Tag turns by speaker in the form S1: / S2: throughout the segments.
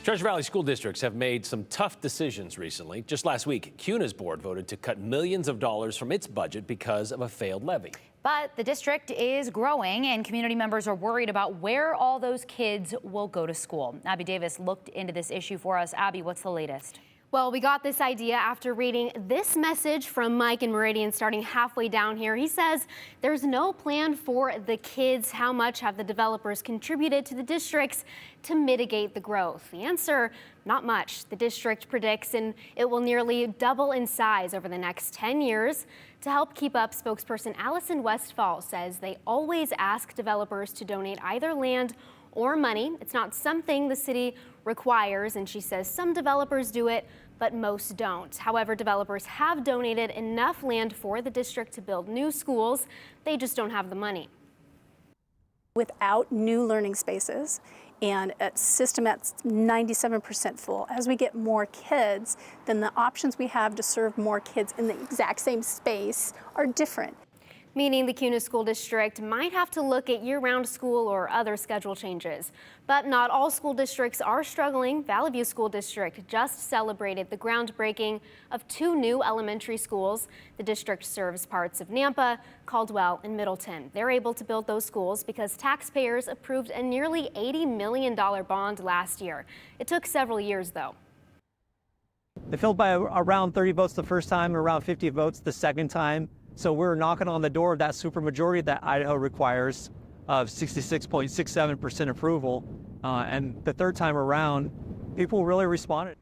S1: Treasure Valley school districts have made some tough decisions recently. Just last week, CUNA's board voted to cut millions of dollars from its budget because of a failed levy.
S2: But the district is growing, and community members are worried about where all those kids will go to school. Abby Davis looked into this issue for us. Abby, what's the latest?
S3: Well, we got this idea after reading this message from Mike in Meridian starting halfway down here. He says there's no plan for the kids. How much have the developers contributed to the districts to mitigate the growth? The answer, not much. The district predicts and it will nearly double in size over the next 10 years. To help keep up, spokesperson Allison Westfall says they always ask developers to donate either land or money. It's not something the city requires, and she says some developers do it, but most don't. However, developers have donated enough land for the district to build new schools. They just don't have the money.
S4: Without new learning spaces and a system at 97% full, as we get more kids, then the options we have to serve more kids in the exact same space are different.
S3: Meaning the CUNA School District might have to look at year-round school or other schedule changes. But not all school districts are struggling. Valley View School District just celebrated the groundbreaking of 2 new elementary schools. The district serves parts of Nampa, Caldwell, and Middleton. They're able to build those schools because taxpayers approved a nearly $80 million bond last year. It took several years, though.
S5: They failed by around 30 votes the first time, around 50 votes the second time. So we're knocking on the door of that supermajority that Idaho requires of 66.67% approval. And the third time around, people really responded.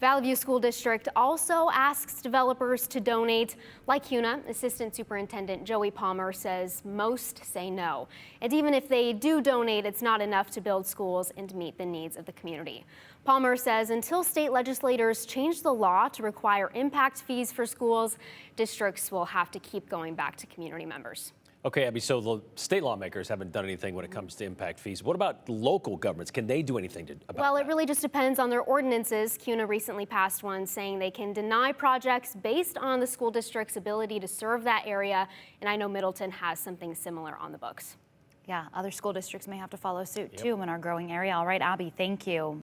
S3: Valley View School District also asks developers to donate. Like CUNA, Assistant Superintendent Joey Palmer says most say no. And even if they do donate, it's not enough to build schools and meet the needs of the community. Palmer says until state legislators change the law to require impact fees for schools, districts will have to keep going back to community members.
S1: Okay, Abby, so the state lawmakers haven't done anything when it comes to impact fees. What about local governments? Can they do anything about
S3: Well,
S1: that?
S3: it really just depends on their ordinances. CUNA recently passed one saying they can deny projects based on the school district's ability to serve that area. And I know Middleton has something similar on the books.
S2: Yeah, other school districts may have to follow suit too in our growing area. All right, Abby, thank you.